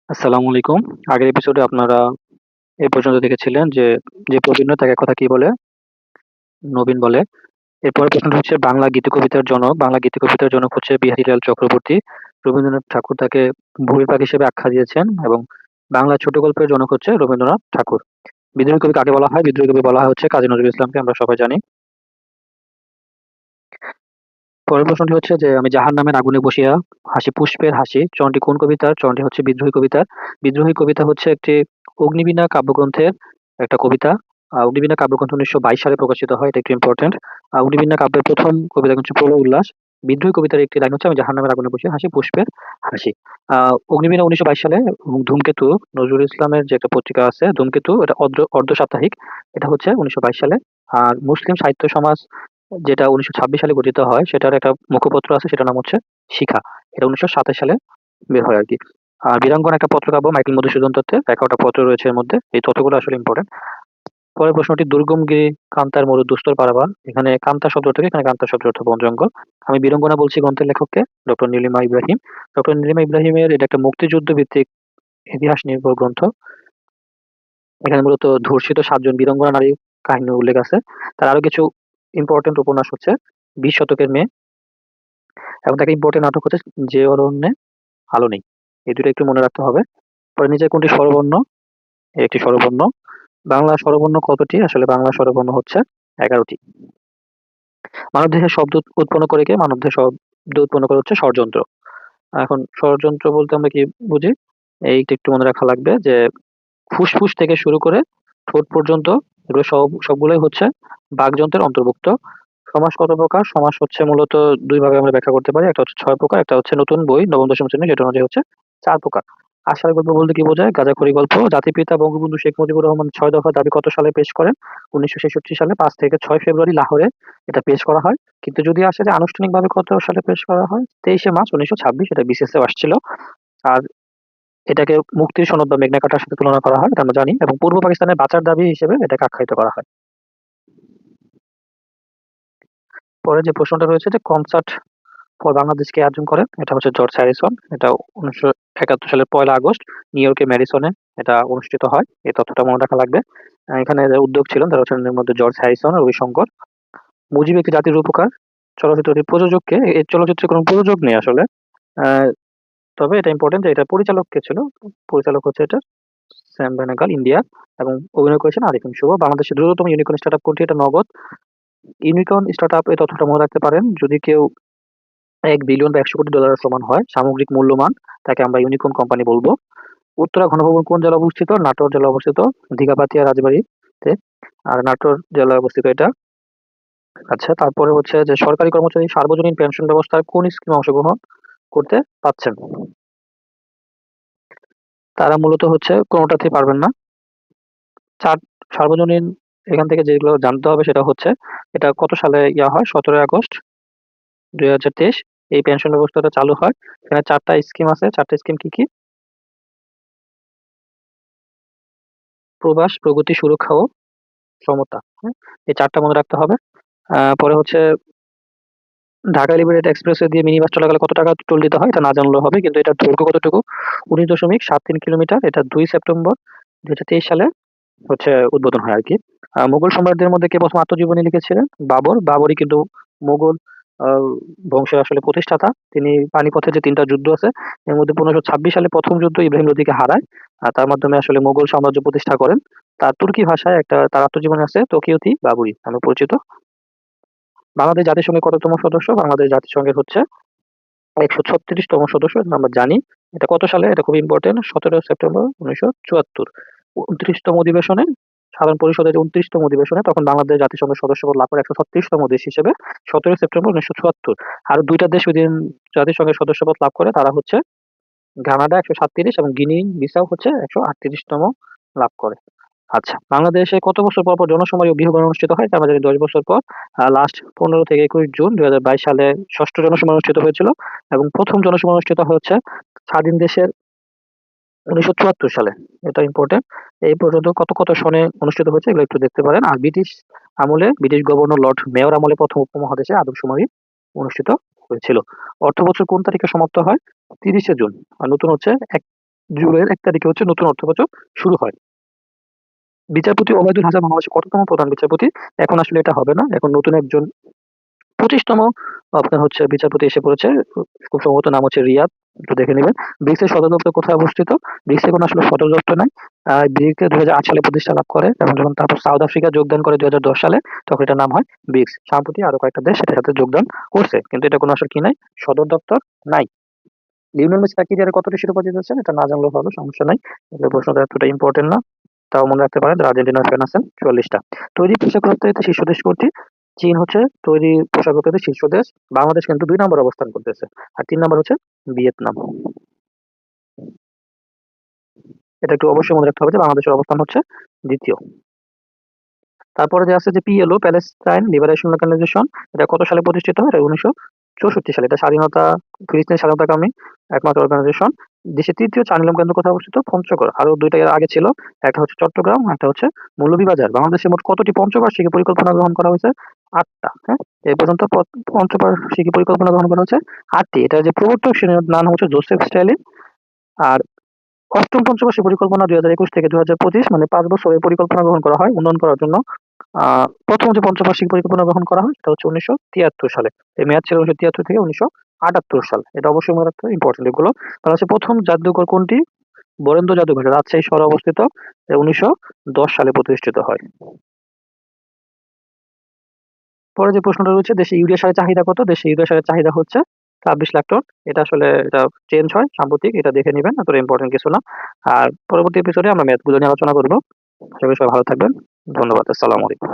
আসসালামু আলাইকুম। আগের এপিসোডে আপনারা এ পর্যন্ত দেখেছিলেন যে, যে প্রবীণ নয় তাকে এক কথা কি বলে? নবীন বলে। এরপরের প্রশ্নটা হচ্ছে বাংলা গীতিকবিতার জনক হচ্ছে বিহারীলাল চক্রবর্তী। রবীন্দ্রনাথ ঠাকুর তাকে ভুঁড়ির পাখি হিসেবে আখ্যা দিয়েছেন এবং বাংলা ছোট গল্পের জনক হচ্ছে রবীন্দ্রনাথ ঠাকুর। বিদ্রোহী কবি কাকে বলা হয়? বিদ্রোহী কবি বলা হয় হচ্ছে কাজী নজরুল ইসলামকে, আমরা সবাই জানি। পরের প্রশ্নটি হচ্ছে যে, আমি জাহান্নামের আগুনে বসিয়া হাসি পুষ্পের হাসি চরণটি কোন কবিতার? চরণটি হচ্ছে বিদ্রোহী কবিতার। বিদ্রোহী কবিতা হচ্ছে একটি অগ্নিবীণা কাব্যগ্রন্থের একটা কবিতা। অগ্নিবীণা কাব্যগ্রন্থ ১৯২২ সালে প্রকাশিত হয়। এটা একটু ইম্পর্টেন্ট। অগ্নিবীণা কাব্যের প্রথম কবিতা হচ্ছে প্রলয় উল্লাস। বিদ্রোহী কবিতার একটি লাইন হচ্ছে, আমি জাহান্নামের আগুনে বসিয়া হাসি পুষ্পের হাসি। অগ্নিবীণা ১৯২২ সালে এবং ধূমকেতু নজরুল ইসলামের যে একটা পত্রিকা আছে ধূমকেতু, এটা অর্ধ সাপ্তাহিক। এটা হচ্ছে ১৯২২ সালে। আর মুসলিম সাহিত্য সমাজ যেটা ১৯২৬ সালে গঠিত হয় সেটার একটা মুখপত্র আছে, সেটার নাম হচ্ছে শিখা। এটা ১৯২৭ সালে বের হয় আরকি। আর বীরাঙ্গনা একটা পত্রকাব্য মাইকেল মধুসূদন দত্তের, ১১টা পত্র রয়েছে এর মধ্যে। এই তথ্যগুলো আসলে ইম্পর্টেন্ট। পরের প্রশ্নটি, দুর্গম গিরি কান্তার মরু দুস্তর পারাবার। এখানে কান্তা শব্দ থেকে, এখানে কান্তা শব্দ অর্থ বন জঙ্গল। আমি বীরাঙ্গনা বলছি গ্রন্থের লেখককে, ডক্টর নীলিমা ইব্রাহিম। ডক্টর নীলিমা ইব্রাহিমের এটা একটা মুক্তিযুদ্ধ ভিত্তিক ইতিহাস নির্ভর গ্রন্থ। এখানে মূলত ধর্ষিত ৭ জন বীরাঙ্গনা নারীর কাহিনী উল্লেখ আছে। তার আরো কিছু ইম্পর্টেন্ট উপন্যাস হচ্ছে ২০ শতকের মেয়ে, এবং তাকে ইম্পর্টেন্ট নাটক হচ্ছে যে অরণ্যে আলো নেই। এই দুটো একটু মনে রাখতে হবে। পরে নিচে কোনটি স্বরবর্ণ? একটি স্বরবর্ণ। বাংলা স্বরবর্ণ কতটি? আসলে বাংলা স্বরবর্ণ হচ্ছে ১১টি। মানবদেহে শব্দ উৎপন্ন করে কে? মানবদেহে শব্দ উৎপন্ন করে হচ্ছে স্বরযন্ত্র। এখন স্বরযন্ত্র বলতে আমরা কি বুঝি? এইটা একটু মনে রাখা লাগবে যে, ফুসফুস থেকে শুরু করে ঠোঁট পর্যন্ত এগুলো সবগুলোই হচ্ছে বাকযন্ত্রের অন্তর্ভুক্ত। সমাস কত প্রকার? সমাস হচ্ছে মূলত ২ ভাবে আমরা ব্যাখ্যা করতে পারি। একটা হচ্ছে ৬ প্রকার, একটা হচ্ছে নতুন বই নবম দশম শ্রেণী, যেটা অনুযায়ী হচ্ছে ৪ প্রকার। আষাঢ় গল্প বলতে কি বোঝায়? গাঁজাখড়ি গল্প। জাতির পিতা বঙ্গবন্ধু শেখ মুজিবুর রহমান ৬ দফা দাবি কত সালে পেশ করেন? ১৯৬৬ সালে ৫ থেকে ৬ ফেব্রুয়ারি লাহোরে এটা পেশ করা হয়। কিন্তু যদি আসে যে আনুষ্ঠানিকভাবে কত সালে পেশ করা হয়? ২৩শে মার্চ ১৯২৬, এটা বিসিএস-এও আসছিল। আর এটাকে মুক্তির সনদ বা মেঘনা কাটার সাথে তুলনা করা হয়, এটা আমরা জানি, এবং পূর্ব পাকিস্তানের বাঁচার দাবি হিসেবে এটাকে আখ্যায়িত করা হয়। পরে যে প্রশ্নটা রয়েছে যে, কনসার্ট ফর বাংলাদেশ কে আয়োজন করেন? এটা হচ্ছে জর্জ হ্যারিসন। এটা ১৯৭১ সালের ১লা আগস্ট নিউ ইয়র্কের ম্যাডিসনে এটা অনুষ্ঠিত হয়। এই তথ্যটা মনে রাখা লাগবে। এখানে যারা উদ্যোগ ছিলেন তারা হচ্ছেন এর মধ্যে জর্জ হ্যারিসন, রবি শঙ্কর। মুজিব একটি জাতির রূপকার। চলচ্চিত্রটির প্রযোজক কে? এই চলচ্চিত্রে কোনো প্রযোজক নেই আসলে। আ তবে এটা ইম্পোর্টেন্ট যে, এটার পরিচালক কে ছিল? পরিচালক হচ্ছে এটার স্যাম বেনেগাল, ইন্ডিয়া, এবং অভিনয় করেছেন আরিফিন শুভ। বাংলাদেশের দ্রুততম ইউনিকর্ন স্টার্টআপ কোনটি? এটা নগদ। ইউনিকর্ন স্টার্টআপ, এই তথ্যটা মনে রাখতে পারেন। যদি কেউ ১ বিলিয়ন বা ১০০ কোটি ডলারের সমান হয় সামগ্রিক মূল্যমান, তাকে আমরা ইউনিকর্ন কোম্পানি বলবো। উত্তরা ঘনভবন কোন জেলায় অবস্থিত? নাটোর জেলায় অবস্থিত, দীঘাপাতিয়া রাজবাড়ীতে। আর নাটোর জেলায় অবস্থিত এটা। আচ্ছা, তারপরে হচ্ছে যে, সরকারি কর্মচারী সার্বজনীন পেনশন ব্যবস্থার কোন স্কিমে অংশগ্রহণ করতে পাচ্ছেন? তারা মূলত হচ্ছে কোনোটাতেই পারবেন না। চার সার্বজনীন, এখান থেকে যেগুলো জানতে হবে সেটা হচ্ছে, এটা কত সালে হয়? ১৭ই আগস্ট ২০২৩ এই পেনশন ব্যবস্থাটা চালু হয়। এখানে ৪টা স্কিম আছে। ৪টা স্কিম কি, কি? প্রবাস, প্রগতি, সুরক্ষা ও সমতা। হ্যাঁ? এই ৪টা মনে রাখতে হবে। পরে হচ্ছে, ঢাকা এলিভেটেড এক্সপ্রেসওয়ে দিয়ে মিনি বাস চলাকালে কত টাকা টোল দিতে হয়? এটা না জানলেও হবে, কিন্তু এটার দৈর্ঘ্য কতটুকু? ১৯.৭৩ কিলোমিটার। এটা ২ সেপ্টেম্বর ২০২৩ সালে হচ্ছে উদ্বোধন হয় আরকি। মুঘল সম্রাটদের মধ্যে কে ১ম আত্মজীবনী লিখেছিলেন? বাবর। বাবরই কিন্তু মুঘল আ বংশের আসলে প্রতিষ্ঠাতা। তিনি পানিপথে যে ৩ টা যুদ্ধ আছে, এর মধ্যে ১৫২৬ সালে ১ম যুদ্ধ ইব্রাহিম লোদিকে হারায়। তার মাধ্যমে আসলে মুঘল সাম্রাজ্য প্রতিষ্ঠা করেন। তার তুর্কি ভাষায় একটা তার আত্মজীবনী আছে, তকিয়তি বাবরি নামে পরিচিত। বাংলাদেশ জাতিসংঘের কততম সদস্য? বাংলাদেশ জাতিসংঘের হচ্ছে ১৩৬তম সদস্য, এটা আমরা জানি। এটা কত সালে? এটা খুব ইম্পোর্টেন্ট। ১৭ সেপ্টেম্বর ১৯৭৪। ২৯তম অধিবেশনে, সাধারণ পরিষদের ২৯তম অধিবেশনে তখন বাংলাদেশ জাতিসংঘের সদস্যপদ লাভ করে ১৩৬তম দেশ হিসেবে ১৭ সেপ্টেম্বর ১৯৭৪। আর ২ টা দেশ ওইদিন জাতিসংঘের সদস্যপদ লাভ করে, তারা হচ্ছে ঘানাডা ১৩৭ এবং গিনি বিসাউ হচ্ছে ১৩৮তম লাভ করে। আচ্ছা, বাংলাদেশে কত বছর পর, পর জনশুমারি ও গৃহবরণ অনুষ্ঠিত হয়? এটা আমরা জানি ১০ বছর পর। লাস্ট ১৫ থেকে ২১ জুন ২০২২ সালে ৬ষ্ঠ জনশুমারি অনুষ্ঠিত হয়েছিল, এবং ১ম জনশুমারি অনুষ্ঠিত হচ্ছে স্বাধীন দেশের ১৯৭৪ সালে। এটা ইম্পোর্টেন্ট। এই পর্যন্ত কত সনে অনুষ্ঠিত হয়েছে এগুলো একটু দেখতে পারেন। আর ব্রিটিশ আমলে, ব্রিটিশ গভর্নর লর্ড মেয়র আমলে ১ম উপমহাদেশে আদমশুমারি অনুষ্ঠিত হয়েছিল। অর্থবছর কোন তারিখে সমাপ্ত হয়? ৩০শে জুন। আর নতুন হচ্ছে জুলাইয়ের 1 তারিখে হচ্ছে নতুন অর্থবছর শুরু হয়। বিচারপতি ওবায়দুল হাসান বাংলাদেশের কততম প্রধান বিচারপতি? এখন আসলে এটা হবে না। এখন নতুন একজন 25তম আপনার হচ্ছে বিচারপতি এসে পড়েছে। খুব সম্ভবত নাম হচ্ছে রিয়াদ। একটু দেখে নিবেন। ব্রিক্স এর সদর দপ্তর কোথায় অবস্থিত? ব্রিক্স এর কোনো আসলে সদর দপ্তর নাই। ব্রিক্স 2008 সালে প্রতিষ্ঠা লাভ করে এবং যখন তারপর সাউথ আফ্রিকা যোগদান করে 2010 সালে, তখন এটার নাম হয় ব্রিক্স। সম্প্রতি আরো কয়েকটা দেশ এটার সাথে যোগদান করছে। কিন্তু এটা কোনো আসলে কি নাই? সদর দপ্তর নাই। লিওনেল মেসি তার ক্যারিয়ারে কতটি শিরোপা জিতেছেন? এটা না জানলেও হবে, সমস্যা নাই। এই প্রশ্নটা এতটা ইম্পর্টেন্ট না। তাও মনে রাখতে পারেন যারা আর্জেন্টিনার ফ্যান আছেন, 44টা। তৈরি পোশাক রপ্তানিতে শীর্ষ দেশ কোনটি? চীন হচ্ছে তৈরি পোশাক রপ্তানিতে শীর্ষ দেশ। বাংলাদেশ কিন্তু 2 নম্বরে অবস্থান করতেছে। আর 3 নম্বর হচ্ছে ভিয়েতনাম। এটা একটু অবশ্যই মনে রাখতে হবে যে বাংলাদেশের অবস্থান হচ্ছে 2য়। তারপরে যে আছে যে পিএলও, প্যালেস্টাইন লিবারেশন অর্গানাইজেশন, এটা কত সালে প্রতিষ্ঠিত হয়? এটা 1964 সালে। এটা ফিলিস্তিনের স্বাধীনতাকামী একমাত্র অর্গানাইজেশন। দেশের 3য় চা নিলাম কেন্দ্র কোথায় অবস্থিত? পঞ্চগড়। আরো 2টা এর আগে ছিল। একটা হচ্ছে চট্টগ্রাম, একটা হচ্ছে মৌলভীবাজার। বাংলাদেশে মোট কতটি পঞ্চবার্ষিকী পরিকল্পনা গ্রহণ করা হয়েছে? 8টা। হ্যাঁ, এই পর্যন্ত পঞ্চবার্ষিকী পরিকল্পনা গ্রহণ করা হয়েছে 8টি। এটা যে প্রবর্তক শ্রেণীর নাম হচ্ছে জোসেফ স্ট্যালিন। আর অষ্টম পঞ্চবার্ষিক পরিকল্পনা 2021 থেকে 2025, মানে 5 বছরের পরিকল্পনা গ্রহণ করা হয় উন্নয়ন করার জন্য। প্রথম যে পঞ্চবার্ষিক পরিকল্পনা গ্রহণ করা হয় সেটা হচ্ছে 1973 সালে। এই মেয়াদ ছিল 1973 থেকে 1978 সাল। এটা অবশ্যই মনে রাখতে হবে, ইম্পর্টেন্ট এগুলো। তাহলে হচ্ছে প্রথম জাদুঘর কোনটি? বরেন্দ্র জাদুঘর, রাজশাহী শহরে অবস্থিত। 1910 সালে প্রতিষ্ঠিত হয়। পরে যে প্রশ্নটা রয়েছে, দেশে ইউরিয়া সারের চাহিদা কত? দেশে ইউরিয়া সারের চাহিদা হচ্ছে 26 লাখ টন। এটা আসলে এটা চেঞ্জ হয় সাম্প্রতিক, এটা দেখে নিবেন, এতটা ইম্পর্টেন্ট কিছু না। আর পরবর্তী এপিসোডে আমরা ম্যাথগুলো নিয়ে আলোচনা করবো। আশা করি সবাই ভালো থাকবেন। ধন্যবাদ। আসসালামু আলাইকুম।